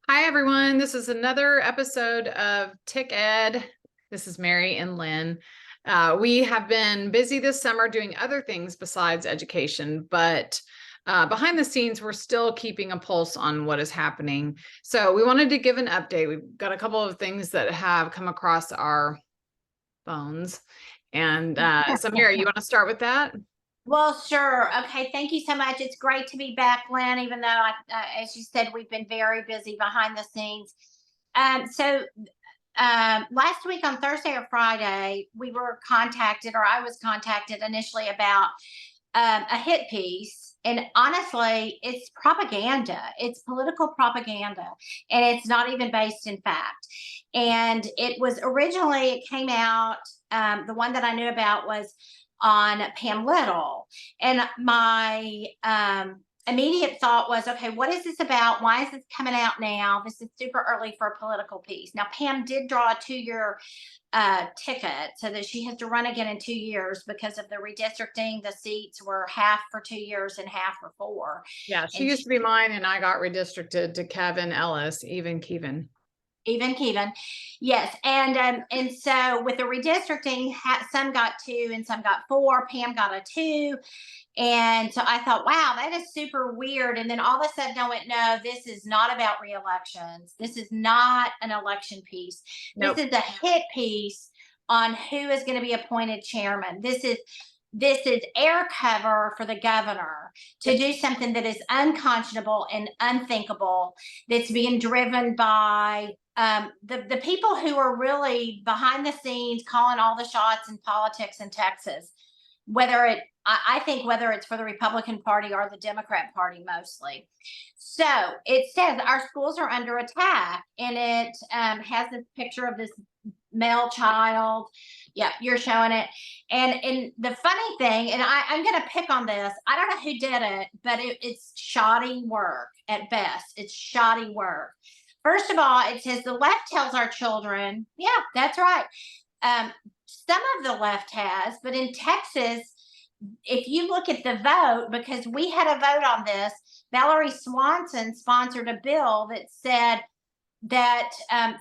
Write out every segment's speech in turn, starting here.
Hi, everyone. This is another episode of Tick Ed. This is Mary and Lynn. We have been busy this summer doing other things besides education, but behind the scenes, we're still keeping a pulse on what is happening. So we wanted to give an update. We've got a couple of things that have come across our phones. And so, Mary, you want to start with that? Well, sure. Okay. Thank you so much. It's great to be back, Lynn, even though, as you said, we've been very busy behind the scenes. Last week on Thursday or Friday, we were contacted, or I was contacted initially about a hit piece. And honestly, it's propaganda. It's political propaganda. And it's not even based in fact. And it came out, the one that I knew about was on Pam Little. And my immediate thought was, okay, what is this about? Why is this coming out now? This is super early for a political piece. Now, Pam did draw a 2-year ticket so that she has to run again in 2 years because of the redistricting. The seats were half for 2 years and half for 4. Yeah, she And used to be mine, and I got redistricted to Keven Ellis, even Keven. Yes, and so with the redistricting, some got 2 and some got 4. Pam got a 2, and so I thought, wow, that is super weird. And then all of a sudden, I went, no, this is not about re-elections. This is not an election piece. Nope. This is a hit piece on who is going to be appointed chairman. This is air cover for the governor to do something that is unconscionable and unthinkable, that's being driven by the people who are really behind the scenes calling all the shots in politics in Texas. I think whether it's for the Republican Party or the Democrat Party mostly. So it says our schools are under attack, and it has this picture of this male child. Yeah, you're showing it. And the funny thing, and I'm going to pick on this, I don't know who did it, but it's shoddy work at best. It's shoddy work. First of all, it says the left tells our children. Yeah, that's right. Some of the left has, but in Texas, if you look at the vote, because we had a vote on this, Valerie Swanson sponsored a bill that said that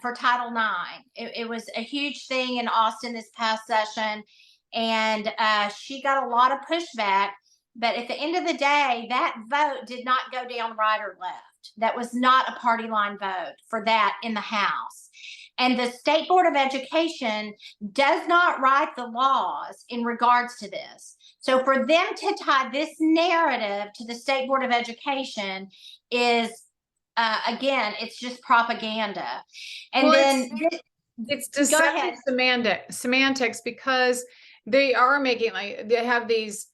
for Title IX, it was a huge thing in Austin this past session, and she got a lot of pushback. But at the end of the day, that vote did not go down right or left. That was not a party line vote for that in the House. And the State Board of Education does not write the laws in regards to this. So for them to tie this narrative to the State Board of Education is, again, it's just propaganda. And then it's deceptive semantics, because they are making, like, they have these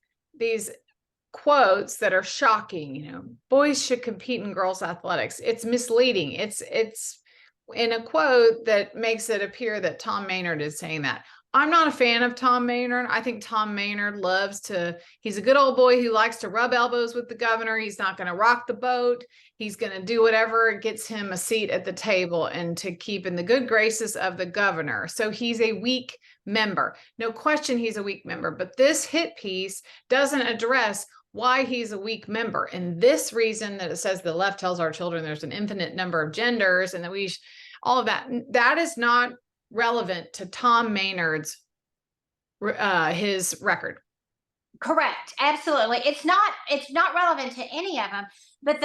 quotes that are shocking. Boys should compete in girls athletics. It's misleading. It's in a quote that makes it appear that Tom Maynard is saying that. I'm not a fan of Tom Maynard. I think Tom Maynard he's a good old boy who likes to rub elbows with the governor. He's not going to rock the boat. He's going to do whatever gets him a seat at the table and to keep in the good graces of the governor. So he's a weak member. No question he's a weak member, but this hit piece doesn't address why he's a weak member. And this reason that it says the left tells our children there's an infinite number of genders and that all of that is not relevant to Tom Maynard's his record. Correct. Absolutely. It's not relevant to any of them. But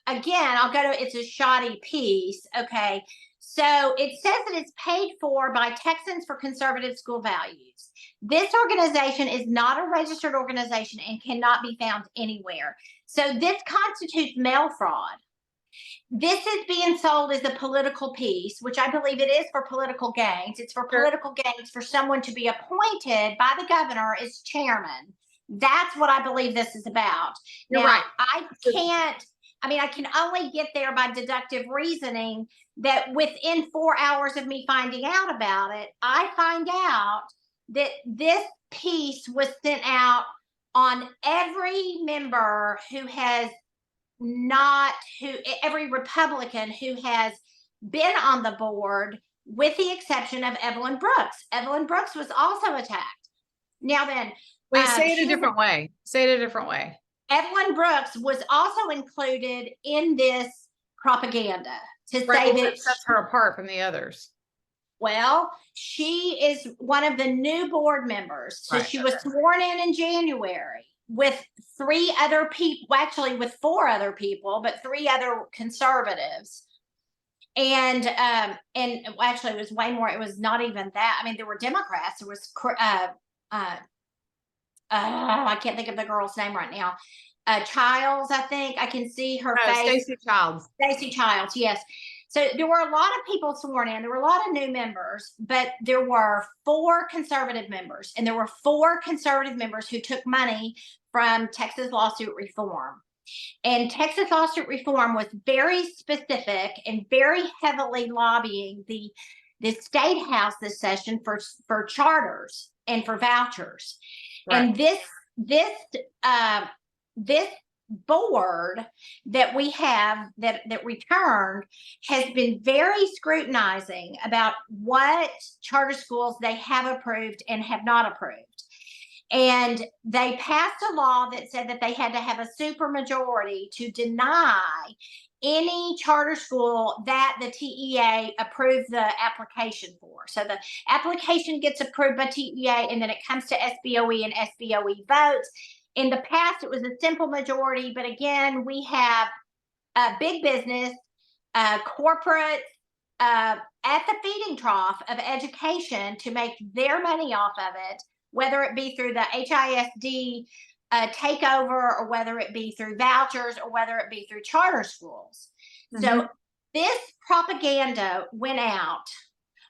I'll go to, it's a shoddy piece. Okay. So it says that it's paid for by Texans for Conservative School Values. This organization is not a registered organization and cannot be found anywhere. So this constitutes mail fraud. This is being sold as a political piece, which I believe it is for political gains. It's for political gains for someone to be appointed by the governor as chairman. That's what I believe this is about. You're now, right. I can only get there by deductive reasoning that within 4 hours of me finding out about it, I find out that this piece was sent out on every member every Republican who has been on the board, with the exception of Evelyn Brooks. Evelyn Brooks was also attacked. Now then, wait, say it a different way. Say it a different way. Evelyn Brooks was also included in this propaganda to Right, say well, that what sets her apart from the others? well, she is one of the new board members. So Right, she was sworn in January with 3 other people, actually with 4 other people, but 3 other conservatives. And actually it was way more. It was not even that. I mean, there were Democrats. There was I can't think of the girl's name right now. Childs, I think I can see her face. Staci Childs. Staci Childs, yes. So there were a lot of people sworn in. There were a lot of new members, but there were 4 conservative members, and there were 4 conservative members who took money from Texas lawsuit reform. And Texas lawsuit reform was very specific and very heavily lobbying the state house this session for charters and for vouchers. Right. And this board that we have that returned has been very scrutinizing about what charter schools they have approved and have not approved. And they passed a law that said that they had to have a supermajority to deny any charter school that the TEA approved the application for. So the application gets approved by TEA, and then it comes to SBOE, and SBOE votes. In the past, it was a simple majority, but again, we have big business, corporate, at the feeding trough of education to make their money off of it, whether it be through the HISD takeover, or whether it be through vouchers, or whether it be through charter schools. Mm-hmm. So this propaganda went out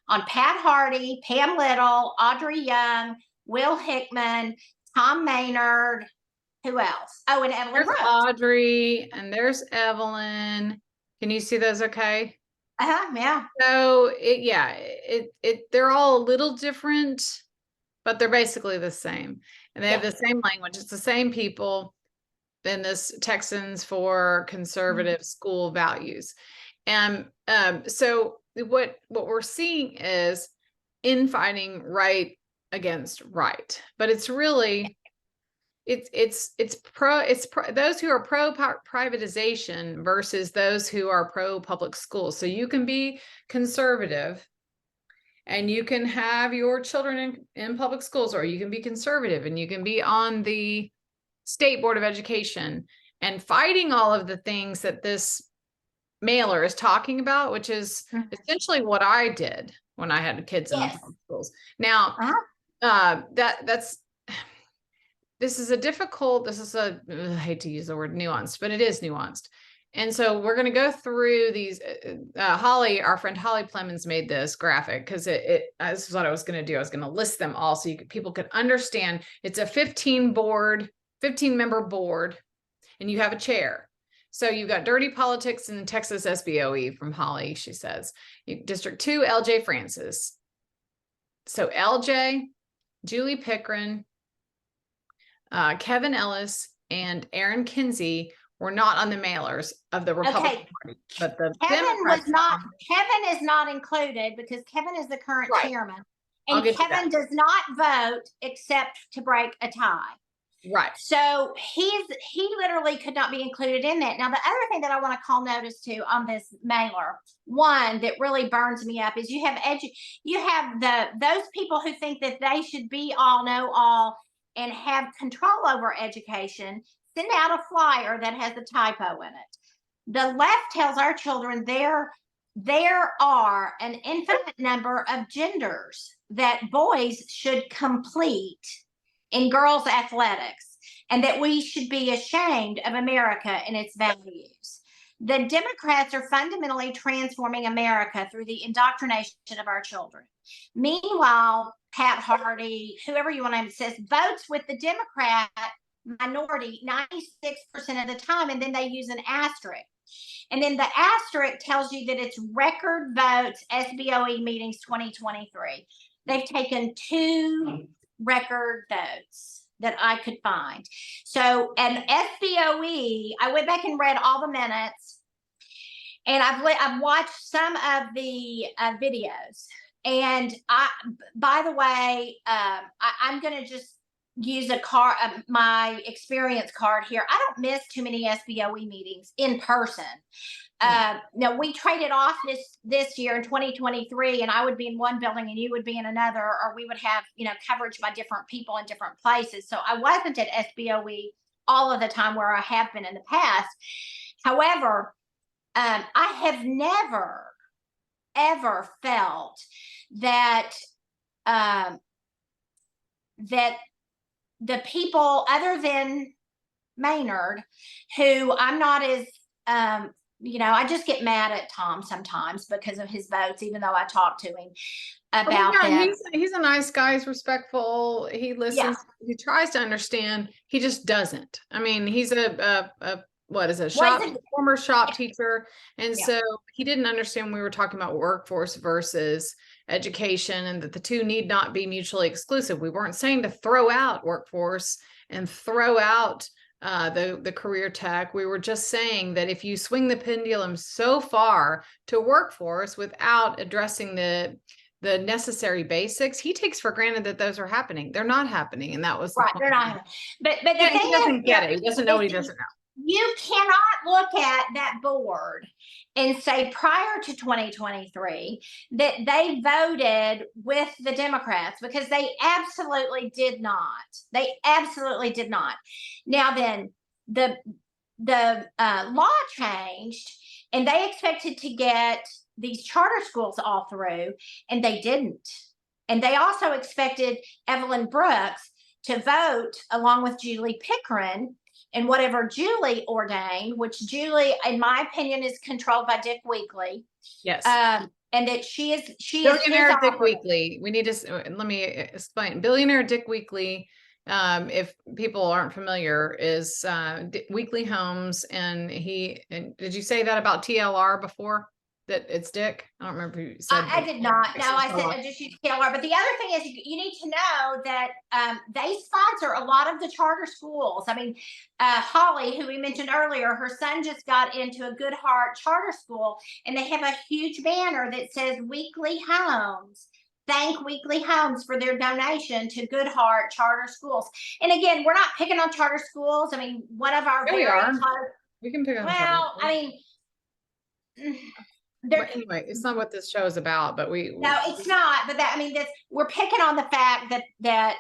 on Pat Hardy, Pam Little, Audrey Young, Will Hickman, Tom Maynard. Who else? Oh, and Evelyn Brooks. Audrey, and there's Evelyn. Can you see those okay? Yeah. So they're all a little different, but they're basically the same. And they have the same language. It's the same people in this Texans for Conservative School Values. And so what we're seeing is infighting right against right. But it's really it's those who are pro privatization versus those who are pro public schools. So you can be conservative and you can have your children in public schools, or you can be conservative and you can be on the state board of education and fighting all of the things that this mailer is talking about, which is essentially what I did when I had kids in public schools. Now, I hate to use the word nuanced, but it is nuanced. And so we're going to go through these. Holly, our friend Holly Plemons, made this graphic because this is what I was going to do. I was going to list them all so people could understand. It's a 15-member board, and you have a chair. So you've got dirty politics in Texas SBOE from Holly, she says. District 2, LJ Francis. So LJ, Julie Pickering, Keven Ellis, and Aaron Kinsey were not on the mailers of the Republican Party, but the Keven is not included because Keven is the current chairman, and Keven does not vote except to break a tie. Right. So he literally could not be included in that. Now, the other thing that I want to call notice to on this mailer, one that really burns me up, is you have those people who think that they should be all, know all, and have control over education. Send out a flyer that has a typo in it. The left tells our children there are an infinite number of genders that boys should complete in girls' athletics, and that we should be ashamed of America and its values. The Democrats are fundamentally transforming America through the indoctrination of our children. Meanwhile, Pat Hardy, whoever you want to name, says votes with the Democrat minority 96% of the time, and then they use an asterisk. And then the asterisk tells you that it's record votes, SBOE meetings 2023. They've taken 2 record votes that I could find. So, and SBOE, I went back and read all the minutes, and I've watched some of the videos. And by the way, I'm going to just use my experience card here. I don't miss too many SBOE meetings in person, no, we traded off this year in 2023, and I would be in one building and you would be in another, or we would have, coverage by different people in different places. So I wasn't at SBOE all of the time where I have been in the past. However, I have never, ever felt that, that the people other than Maynard, who I'm not as, I just get mad at Tom sometimes because of his votes, even though I talk to him about them. He's a nice guy. He's respectful. He listens. Yeah. He tries to understand. He just doesn't. I mean, he's former shop teacher. And so he didn't understand when we were talking about workforce versus education, and that the two need not be mutually exclusive. We weren't saying to throw out workforce and throw out the career tech. We were just saying that if you swing the pendulum so far to workforce without addressing the necessary basics, he takes for granted that those are happening. They're not happening. And that was right. They're not. But the thing he doesn't get it. He doesn't know what he doesn't know. You cannot look at that board and say prior to 2023 that they voted with the Democrats, because they absolutely did not. They absolutely did not. Now then, the law changed, and they expected to get these charter schools all through, and they didn't. And they also expected Evelyn Brooks to vote along with Julie Pickering and whatever Julie ordained, which Julie, in my opinion, is controlled by Dick Weekly. Yes. And that she is Billionaire Dick Weekly. We need to, let me explain. Billionaire Dick Weekly, if people aren't familiar, is Weekly Homes. And did you say that about TLR before? That it's Dick? I don't remember who said I did not. No, I said I just used TLR. But the other thing is, you need to know that they sponsor a lot of the charter schools. I mean, Holly, who we mentioned earlier, her son just got into a Good Heart charter school, and they have a huge banner that says Weekly Homes. Thank Weekly Homes for their donation to Good Heart charter schools. And again, we're not picking on charter schools. I mean, one of our we can pick on. Well, I mean. But anyway, it's not what this show is about, but no, it's not. But we're picking on the fact that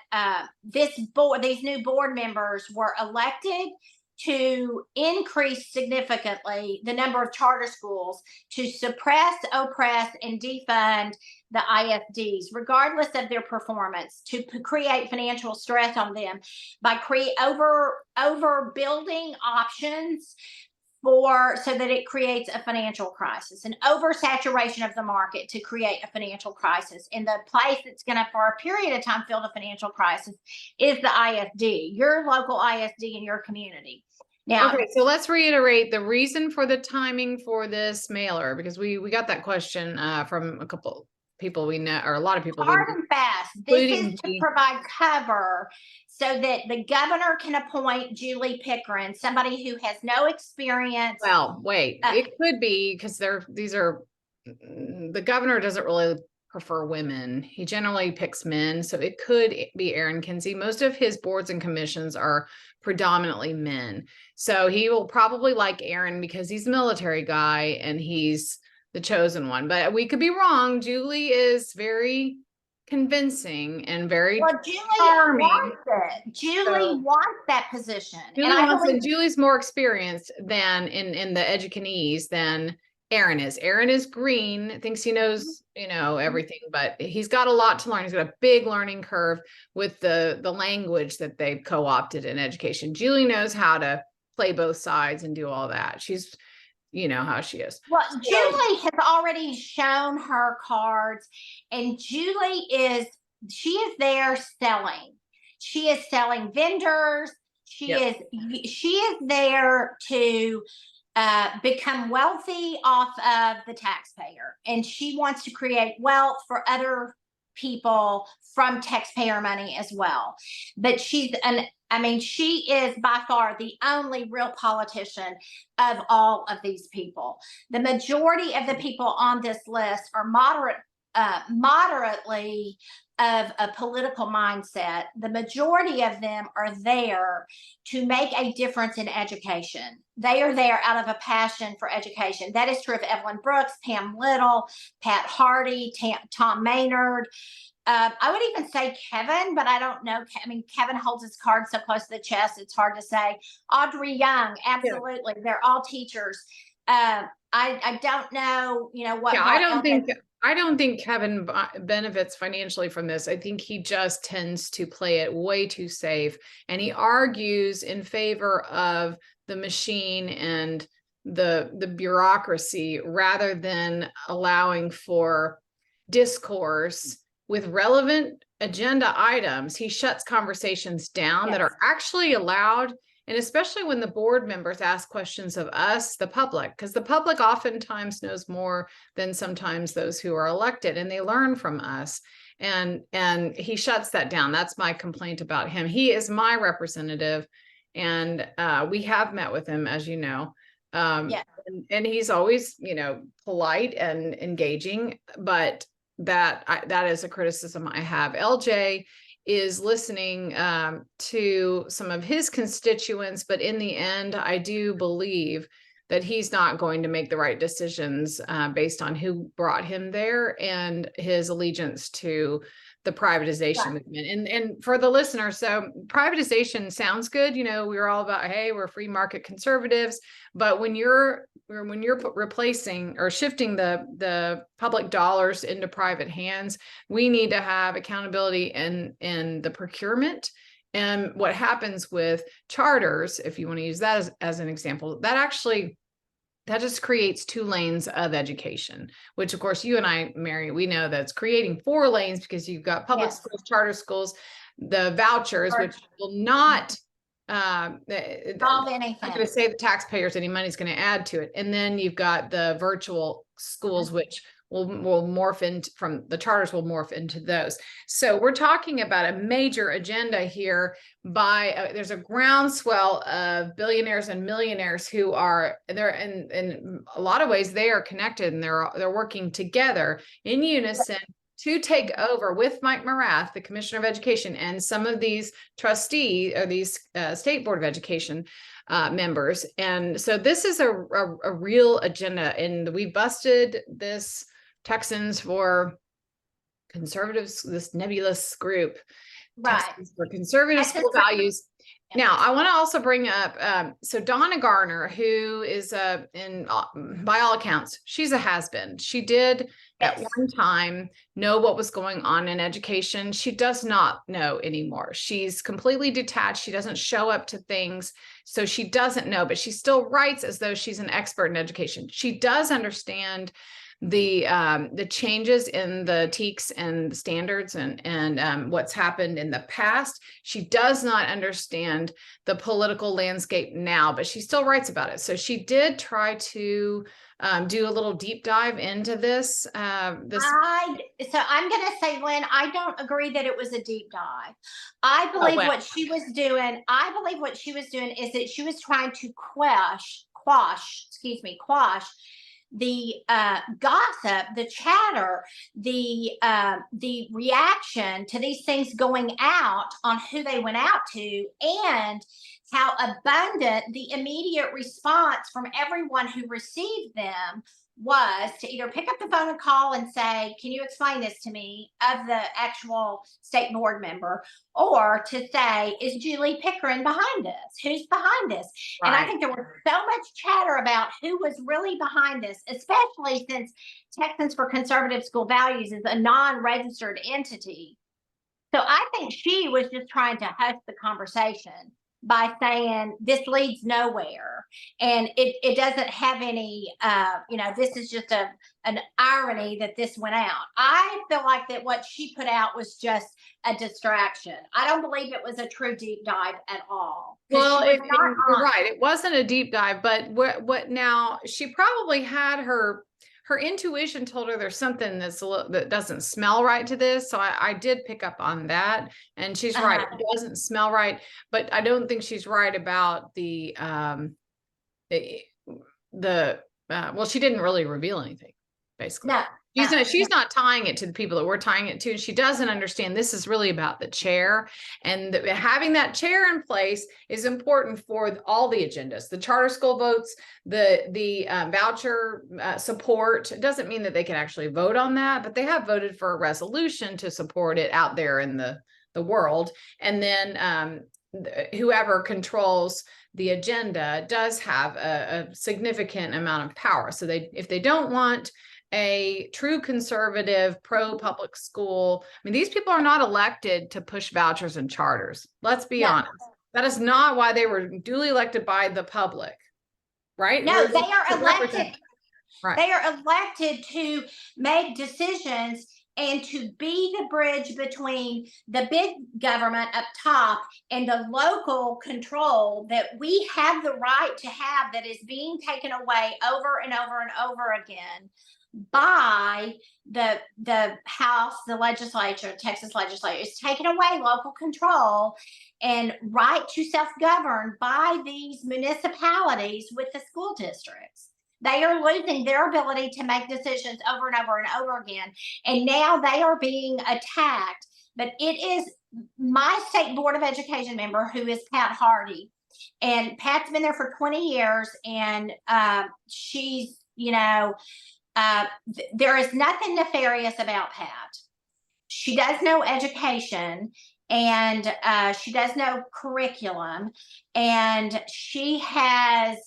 these new board members were elected to increase significantly the number of charter schools, to suppress, oppress, and defund the IFDs, regardless of their performance, to create financial stress on them by overbuilding options so that it creates a financial crisis, an oversaturation of the market to create a financial crisis. And the place that's going to, for a period of time, feel the financial crisis is the IFD, your local ISD in your community. Now, okay, so let's reiterate the reason for the timing for this mailer, because we got that question from a couple people we know, or a lot of people. Hard and fast. This is to provide cover so that the governor can appoint Julie Pickering, somebody who has no experience. Well, wait, it could be because the governor doesn't really prefer women. He generally picks men. So it could be Aaron Kinsey. Most of his boards and commissions are predominantly men. So he will probably like Aaron because he's a military guy and he's the chosen one. But we could be wrong. Julie is very convincing and very charming. Wants it. Julie wants that position. Julie's more experienced than in the educanese than Aaron is. Aaron is green, thinks he knows, everything, but he's got a lot to learn. He's got a big learning curve with the language that they've co-opted in education. Julie knows how to play both sides and do all that. She's how she is. Well, Julie has already shown her cards, and Julie is there selling. She is selling vendors. She is there to become wealthy off of the taxpayer, and she wants to create wealth for other people from taxpayer money as well. But she is by far the only real politician of all of these people. The majority of the people on this list are moderate moderately of a political mindset. The majority of them are there to make a difference in education. They are there out of a passion for education. That is true of Evelyn Brooks, Pam Little, Pat Hardy, Tom Maynard. I would even say Keven, but I don't know. I mean, Keven holds his cards so close to the chest, it's hard to say. Audrey Young, absolutely. Yeah. They're all teachers. I don't know, what. Yeah, I don't think Keven benefits financially from this. I think he just tends to play it way too safe, and he argues in favor of the machine and the bureaucracy rather than allowing for discourse with relevant agenda items. He shuts conversations down that are actually allowed. And especially when the board members ask questions of us, the public, because the public oftentimes knows more than sometimes those who are elected, and they learn from us. And he shuts that down. That's my complaint about him. He is my representative, and we have met with him, as you know. And he's always, polite and engaging, but that is a criticism I have. LJ is listening to some of his constituents, but in the end, I do believe that he's not going to make the right decisions based on who brought him there and his allegiance to the privatization movement. And for the listener, so privatization sounds good. We're all about, hey, we're free market conservatives, but when you're replacing or shifting the public dollars into private hands, we need to have accountability in the procurement. And what happens with charters, if you want to use that as an example, that just creates 2 lanes of education, which of course you and I, Mary, we know that's creating 4 lanes because you've got public schools, charter schools, the vouchers, which will not solve anything. I'm going to save the taxpayers any money is going to add to it. And then you've got the virtual schools, which will morph into from the charters will morph into those. So we're talking about a major agenda here by there's a groundswell of billionaires and millionaires who are there, and in a lot of ways they are connected, and they're working together in unison to take over with Mike Morath, the Commissioner of Education, and some of these trustees or these State Board of Education members. And so this is a real agenda, and we busted this Texans for Conservatives, this nebulous group, right? Texans for Conservative School Values. Now, I want to also bring up, so Donna Garner, who is by all accounts, she's a has-been. She did at one time know what was going on in education. She does not know anymore. She's completely detached. She doesn't show up to things, so she doesn't know, but she still writes as though she's an expert in education. She does understand the changes in the TEKS and the standards and what's happened in the past. She does not understand the political landscape now, but she still writes about it. So she did try to do a little deep dive into this. So I'm going to say, Lynn, I don't agree that it was a deep dive. I believe what she was doing is that she was trying to quash the gossip, the chatter, the reaction to these things going out on who they went out to, and how abundant the immediate response from everyone who received them was to either pick up the phone and call and say, can you explain this to me, of the actual state board member, or to say, is Julie Pickering behind this? Who's behind this? Right. And I think there was so much chatter about who was really behind this, especially since Texans for Conservative School Values is a non-registered entity. So I think she was just trying to hush the conversation by saying this leads nowhere, and it doesn't have any this is just an irony that this went out. I feel like that what she put out was just a distraction. I don't believe it was a true deep dive at all. Well, you're right, it wasn't a deep dive, but what now, she probably had her intuition told her there's something that doesn't smell right to this. So I did pick up on that, and she's right. It doesn't smell right, but I don't think she's right about well, she didn't really reveal anything, basically. No, She's not tying it to the people that we're tying it to. She doesn't understand this is really about the chair, and having that chair in place is important for all the agendas, the charter school votes, the voucher support. It doesn't mean that they can actually vote on that, but they have voted for a resolution to support it out there in the world. And then whoever controls the agenda does have a significant amount of power. So if they don't want a true conservative pro-public school, I mean, these people are not elected to push vouchers and charters. Let's be honest. That is not why they were duly elected by the public, right? No, they are elected. Right. They are elected to make decisions and to be the bridge between the big government up top and the local control that we have the right to have, that is being taken away over and over and over again by the House, the legislature, Texas legislature. Is taking away local control and right to self-govern by these municipalities with the school districts. They are losing their ability to make decisions over and over and over again. And now they are being attacked. But it is my state board of education member, who is Pat Hardy. And Pat's been there for 20 years. And she's, there is nothing nefarious about Pat. She does know education, and she does know curriculum. And she has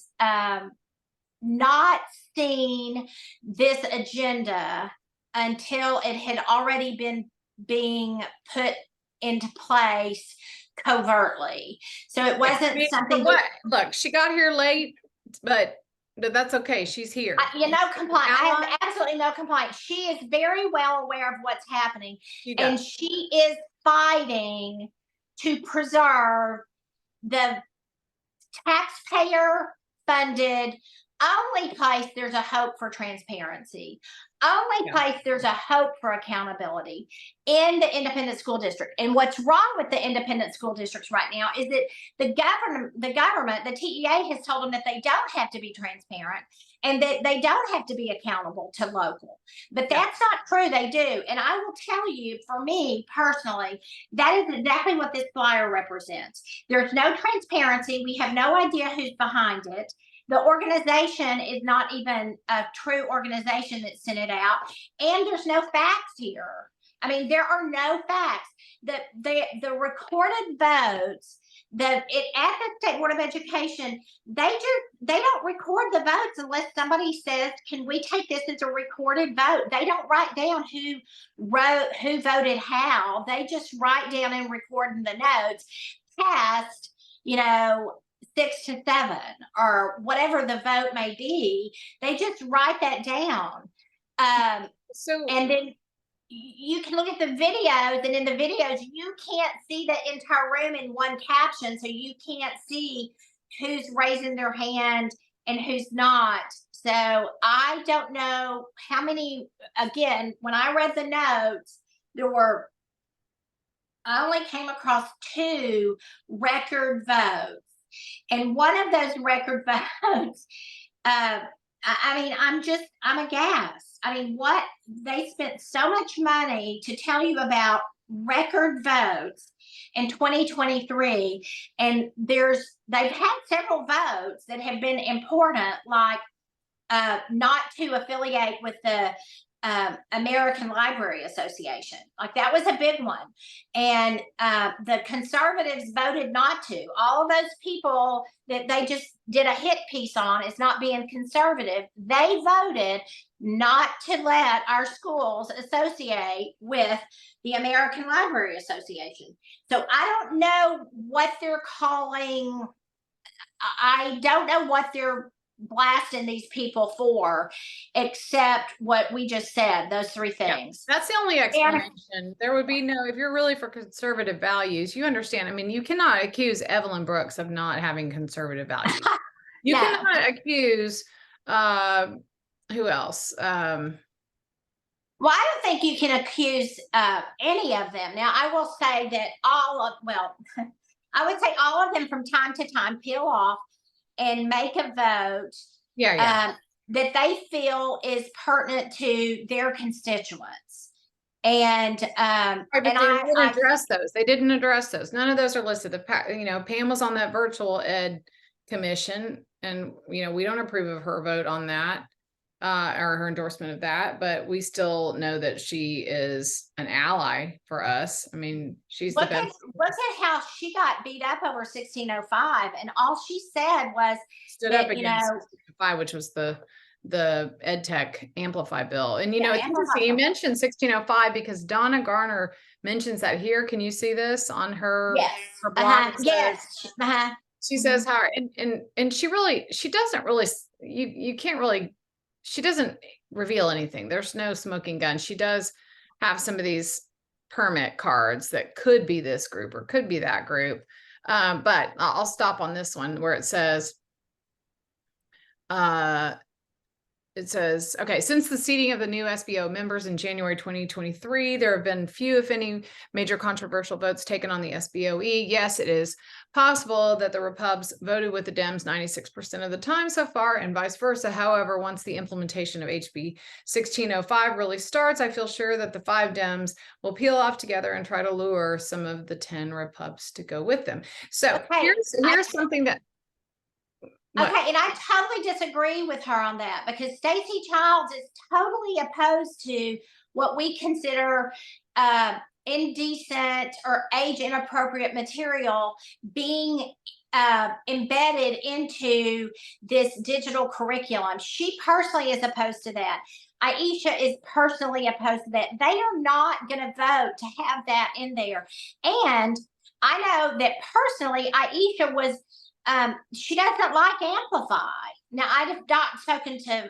not seen this agenda until it had already been being put into place covertly. So it wasn't something. Look, she got here late, but that's okay. She's here. Complaint. I have absolutely no complaint. She is very well aware of what's happening, and she is fighting to preserve the taxpayer-funded only place there's a hope for transparency, only place there's a hope for accountability in the independent school district. And what's wrong with the independent school districts right now is that the government, the TEA, has told them that they don't have to be transparent and that they don't have to be accountable to local. But that's not true. They do. And I will tell you, for me personally, that is exactly what this flyer represents. There's no transparency. We have no idea who's behind it. The organization is not even a true organization that sent it out. And there's no facts here. I mean, there are no facts. The recorded votes, at the State Board of Education, they don't record the votes unless somebody says, can we take this as a recorded vote? They don't write down who voted how. They just write down and record in the notes, cast, 6 to 7 or whatever the vote may be. They just write that down. And then you can look at the videos, and in the videos, you can't see the entire room in one caption. So you can't see who's raising their hand and who's not. So I don't know how many, again, when I read the notes, I only came across 2 record votes. And one of those record votes, I'm aghast. I mean, what they spent so much money to tell you about record votes in 2023, and they've had several votes that have been important, like not to affiliate with the American Library Association. Like, that was a big one. And the conservatives voted not to. All of those people that they just did a hit piece on as not being conservative, they voted not to let our schools associate with the American Library Association. So I don't know what they're calling. I don't know what they're blasting these people for, except what we just said, those 3 things. That's the only explanation. There would be no, if you're really for conservative values, you understand. I mean, you cannot accuse Evelyn Brooks of not having conservative values. You cannot accuse who else? Well, I don't think you can accuse any of them. Now, I will say that I would say all of them from time to time peel off and make a vote. that they feel is pertinent to their constituents. And Right, but they didn't address those. They didn't address those. None of those are listed. Pam was on that virtual ed commission, and we don't approve of her vote on that, or her endorsement of that, but we still know that she is an ally for us. I mean, she's the best. Look at how she got beat up over 1605, and all she said was stood up against 1605, which was the ed tech amplify bill. And it's interesting you mentioned 1605 because Donna Garner mentions that here. Can you see this on her, her blog? Yes. She says how, and she doesn't really, you can't really, she doesn't reveal anything. There's no smoking gun. She does have some of these permit cards that could be this group or could be that group. But I'll stop on this one where it says, okay, since the seating of the new SBO members in January 2023, there have been few, if any, major controversial votes taken on the SBOE. Yes, it is possible that the Repubs voted with the Dems 96% of the time so far and vice versa. However, once the implementation of HB 1605 really starts, I feel sure that the 5 Dems will peel off together and try to lure some of the 10 Repubs to go with them. So here's something that, okay, and I totally disagree with her on that because Staci Childs is totally opposed to what we consider indecent or age inappropriate material being embedded into this digital curriculum. She personally is opposed to that. Aicha is personally opposed to that. They are not going to vote to have that in there. And I know that personally, Aicha was she doesn't like Amplify. Now, I have not spoken to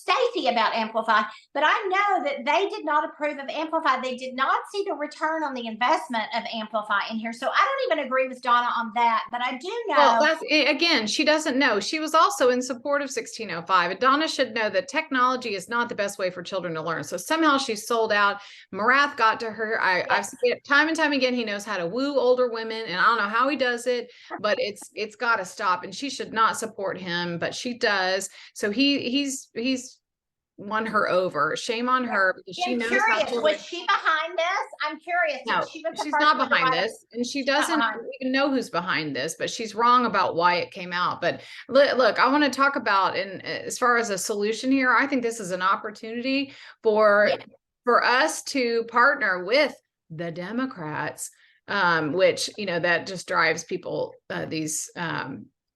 Staci about Amplify, but I know that they did not approve of Amplify. They did not see the return on the investment of Amplify in here. So I don't even agree with Donna on that, but I do know. Well, that's, again, she doesn't know. She was also in support of 1605. And Donna should know that technology is not the best way for children to learn. So somehow she's sold out. Marath got to her. I've seen it time and time again. He knows how to woo older women, and I don't know how he does it, but it's got to stop. And she should not support him, but she does. So he's won her over. Shame on her because she knows. Was she behind this? I'm curious. No, she's not behind this, and she doesn't even know who's behind this. But she's wrong about why it came out. But look, I want to talk about, and as far as a solution here, I think this is an opportunity for us to partner with the Democrats, which that just drives people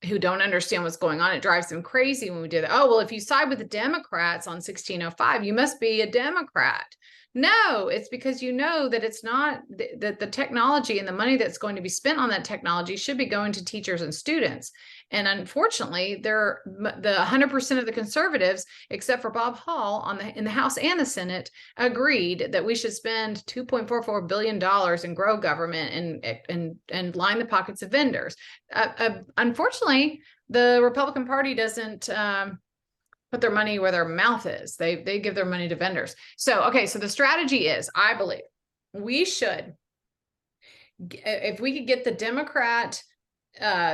who don't understand what's going on. It drives them crazy when we do that. Oh, well, if you side with the Democrats on 1605, you must be a Democrat. No, it's because that it's not, that the technology and the money that's going to be spent on that technology should be going to teachers and students. And unfortunately, the 100% of the conservatives, except for Bob Hall in the House and the Senate, agreed that we should spend $2.44 billion and grow government and line the pockets of vendors. Unfortunately, the Republican Party doesn't put their money where their mouth is. They give their money to vendors. So, okay, so the strategy is, I believe we should, if we could get the Democrat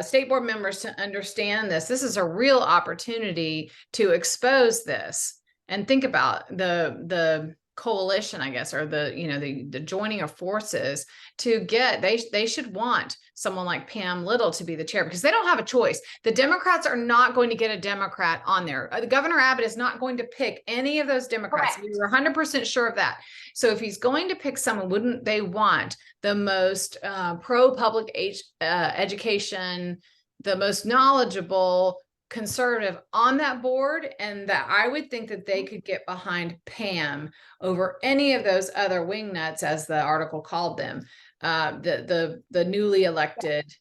state board members to understand this is a real opportunity to expose this and think about the coalition, I guess, or the joining of forces to get, they should want someone like Pam Little to be the chair because they don't have a choice. The Democrats are not going to get a Democrat on there. Governor Abbott is not going to pick any of those Democrats. Correct. We were 100% sure of that. So if he's going to pick someone, wouldn't they want the most pro-public education, the most knowledgeable conservative on that board? And that I would think that they could get behind Pam over any of those other wingnuts, as the article called them, the newly elected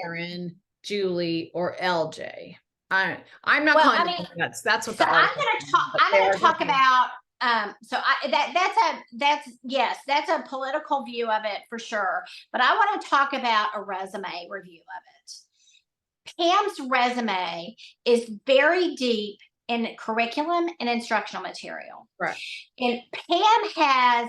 Aaron, Julie, or LJ. I'm not calling them wingnuts. That's what the article. I'm going to talk about. That's a political view of it for sure. But I want to talk about a resume review of it. Pam's resume is very deep in curriculum and instructional material. Right. And Pam has,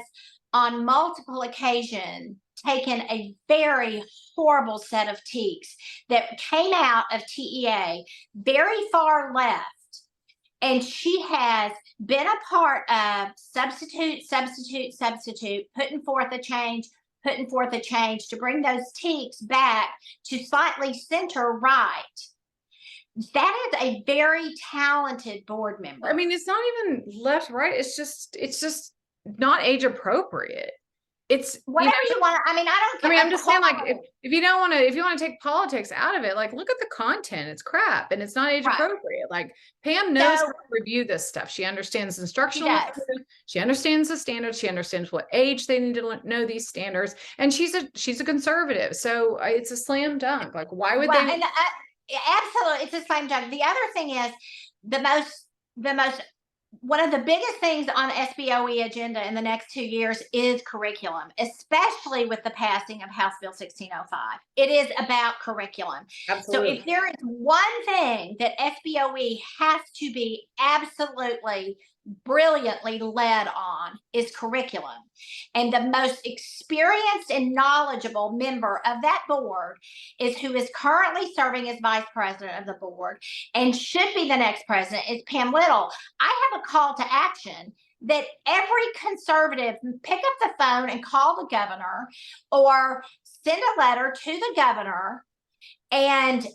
on multiple occasions, taken a very horrible set of TEKS that came out of TEA, very far left, And she has been a part of substitute, putting forth a change to bring those teaks back to slightly center right. That is a very talented board member. I mean, it's not even left, right. It's just not age appropriate. It's whatever you want. I mean, I don't care. I mean, I'm just saying, like, if you want to take politics out of it, like, look at the content. It's crap and it's not age appropriate. Like, Pam knows how to review this stuff. She understands instructional. She understands the standards. She understands what age they need to know these standards. And she's a conservative. So it's a slam dunk. Like, why would they? And, absolutely, it's a slam dunk. The other thing is the most one of the biggest things on the SBOE agenda in the next 2 years is curriculum, especially with the passing of House Bill 1605. It is about curriculum. Absolutely. So if there is one thing that SBOE has to be absolutely brilliantly led on, is curriculum. And the most experienced and knowledgeable member of that board is who is currently serving as vice president of the board and should be the next president, is Pam Little. I have a call to action that every conservative pick up the phone and call the governor or send a letter to the governor and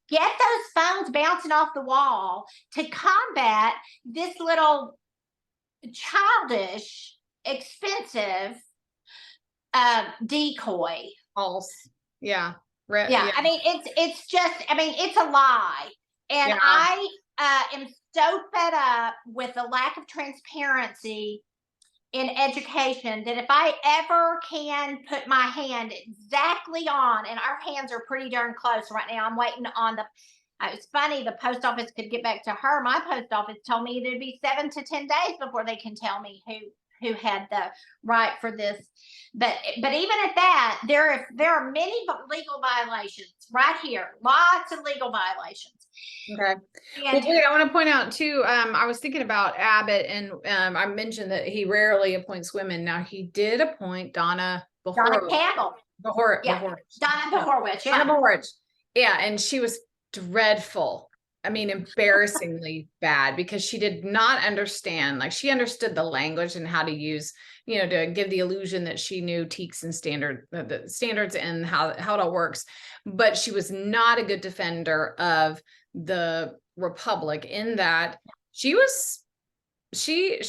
get those phones bouncing off the wall to combat this little childish, expensive decoy. False. Yeah. Yeah. I mean, it's just, I mean, it's a lie. And I am so fed up with the lack of transparency in education that if I ever can put my hand exactly on, and our hands are pretty darn close right now. I'm waiting on it's funny, the post office could get back to her. My post office told me it'd be 7 to 10 days before they can tell me who had the right for this. But even at that, there are many legal violations right here. Lots of legal violations. Okay. Well, wait, I want to point out too, I was thinking about Abbott, and I mentioned that he rarely appoints women. Now, he did appoint Donna Campbell. Donna Behorwich. Yeah. Donna Behorwich. Yeah, and she was dreadful. I mean, embarrassingly bad, because she did not understand. Like, she understood the language and how to use, to give the illusion that she knew TEKS and the standards and how it all works. But she was not a good defender of the Republic, in that she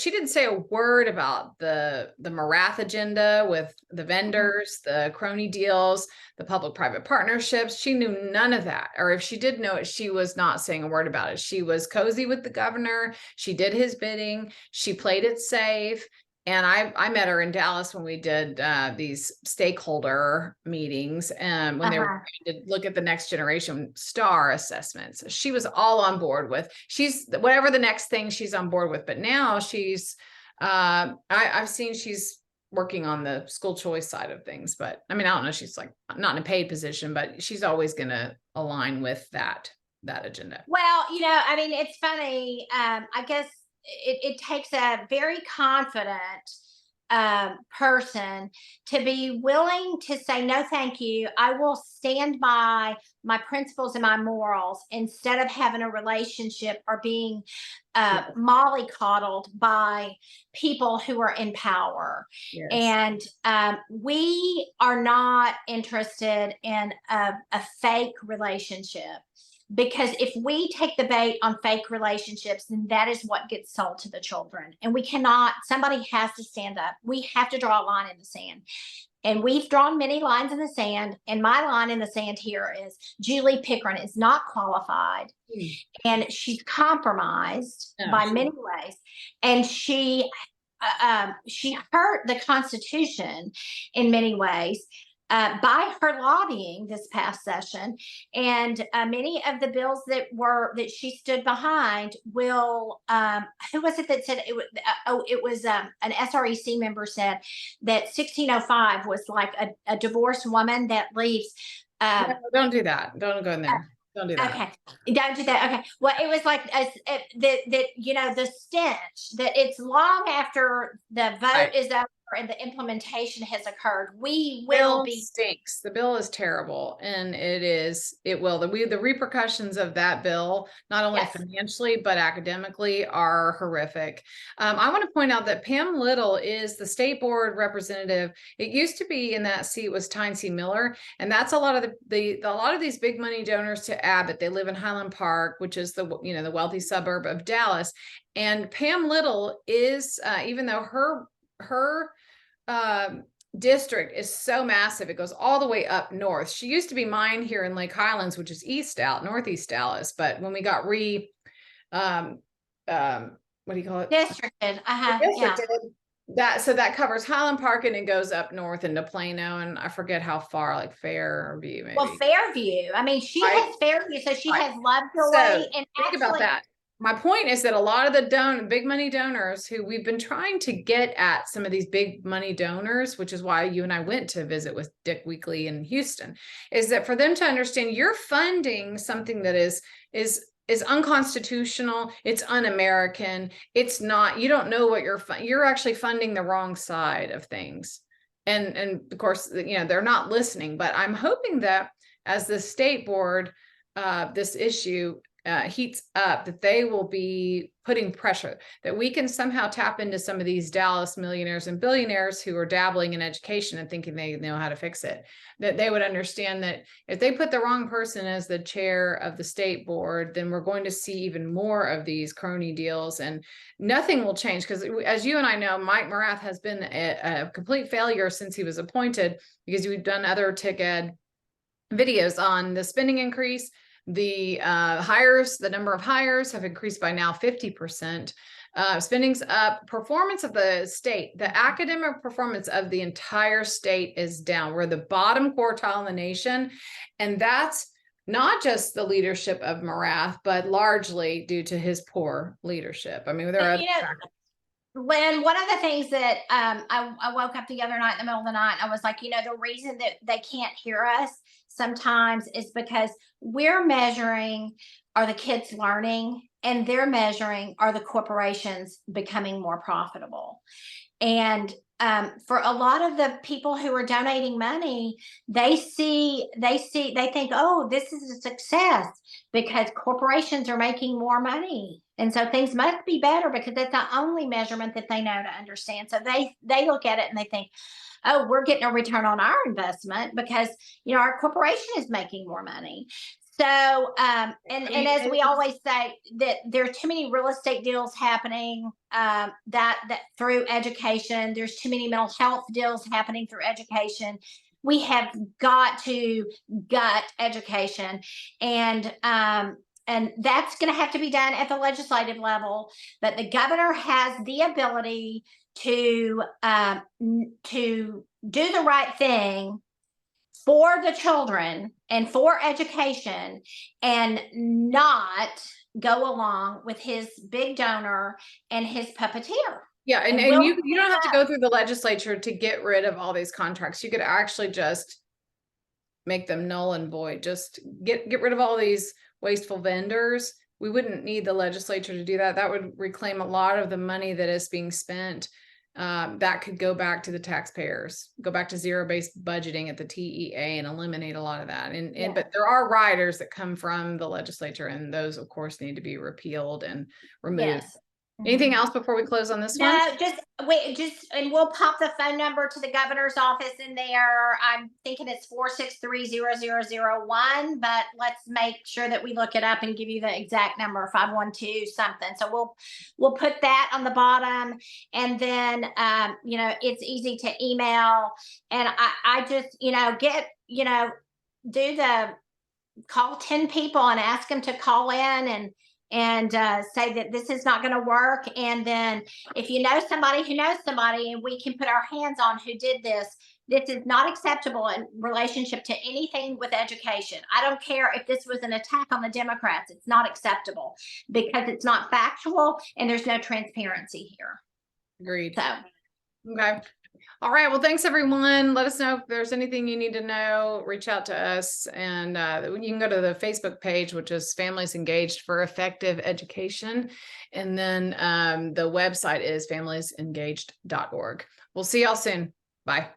didn't say a word about the Marath agenda with the vendors, the crony deals, the public-private partnerships. She knew none of that. Or if she did know it, she was not saying a word about it. She was cozy with the governor. She did his bidding. She played it safe. And I met her in Dallas when we did these stakeholder meetings, and when they were trying to look at the next generation STAR assessments. She was all on board with. She's whatever the next thing she's on board with. But now she's I've seen she's working on the school choice side of things. But I mean, I don't know. She's like not in a paid position, but she's always going to align with that agenda. Well, I mean, it's funny. I guess it takes a very confident person to be willing to say, no, thank you. I will stand by my principles and my morals instead of having a relationship or being mollycoddled by people who are in power. Yes. And we are not interested in a fake relationship. Because if we take the bait on fake relationships, then that is what gets sold to the children. And somebody has to stand up. We have to draw a line in the sand. And we've drawn many lines in the sand. And my line in the sand here is Julie Pickering is not qualified. And she's compromised by many ways. And she hurt the Constitution in many ways. By her lobbying this past session, and many of the bills that she stood behind will. Who was it that said it was? It was an SREC member said that 1605 was like a divorced woman that leaves. No, don't do that. Don't go in there. Don't do that. Okay. Don't do that. Okay. Well, it was like the stench that it's long after the vote is over and the implementation has occurred, we will be stinks. The bill is terrible, and it will. The repercussions of that bill, not only financially but academically, are horrific. I want to point out that Pam Little is the state board representative. It used to be in that seat was Tyne Miller, and that's a lot of a lot of these big money donors to Abbott. They live in Highland Park, which is the wealthy suburb of Dallas. And Pam Little is, even though her district is so massive, it goes all the way up north. She used to be mine here in Lake Highlands, which is northeast Dallas. But when we got what do you call it? Districted. That covers Highland Park, and it goes up north into Plano, and I forget how far, like Fairview, maybe. Well, Fairview. I mean, she has Fairview, so she has Lovejoy. And think about that. My point is that a lot of the big money donors who we've been trying to get at some of these big money donors, which is why you and I went to visit with Dick Weekly in Houston, is that for them to understand you're funding something that is unconstitutional, it's un-American, it's not, you don't know what you're actually funding the wrong side of things. And of course, they're not listening, but I'm hoping that as the state board, this issue heats up, that they will be putting pressure, that we can somehow tap into some of these Dallas millionaires and billionaires who are dabbling in education and thinking they know how to fix it, that they would understand that if they put the wrong person as the chair of the state board, then we're going to see even more of these crony deals, and nothing will change. Because as you and I know, Mike Morath has been a complete failure since he was appointed, because we've done other tick ed videos on the spending increase. The the number of hires have increased by now 50%. Spending's up. Performance of the state, the academic performance of the entire state is down. We're the bottom quartile in the nation. And that's not just the leadership of Morath, but largely due to his poor leadership. I mean, there are when one of the things that I woke up the other night in the middle of the night, I was like, the reason that they can't hear us sometimes is because we're measuring, are the kids learning, and they're measuring, are the corporations becoming more profitable. And for a lot of the people who are donating money, they think, oh, this is a success because corporations are making more money. And so things must be better because that's the only measurement that they know to understand. So they look at it and they think, oh, we're getting a return on our investment because, our corporation is making more money. So, and as we always say, that there are too many real estate deals happening that through education. There's too many mental health deals happening through education. We have got to gut education, and that's going to have to be done at the legislative level. But the governor has the ability to do the right thing for the children and for education, and not go along with his big donor and his puppeteer. Yeah, and you don't have to go through the legislature to get rid of all these contracts. You could actually just make them null and void. Just get rid of all these wasteful vendors. We wouldn't need the legislature to do that. That would reclaim a lot of the money that is being spent. That could go back to the taxpayers, go back to zero-based budgeting at the TEA and eliminate a lot of that. But there are riders that come from the legislature, and those, of course, need to be repealed and removed. Yes. Anything else before we close on this one? No, and we'll pop the phone number to the governor's office in there. I'm thinking it's 463-0001, but let's make sure that we look it up and give you the exact number, 512 something. So we'll put that on the bottom, and then it's easy to email. And I just call 10 people and ask them to call in and say that this is not going to work. And then if you know somebody who knows somebody, and we can put our hands on who did this is not acceptable in relationship to anything with education. I don't care if this was an attack on the Democrats. It's not acceptable because it's not factual and there's no transparency here. Agreed. So, okay. All right. Well, thanks, everyone. Let us know if there's anything you need to know. Reach out to us. And you can go to the Facebook page, which is Families Engaged for Effective Education. And then the website is familiesengaged.org. We'll see y'all soon. Bye.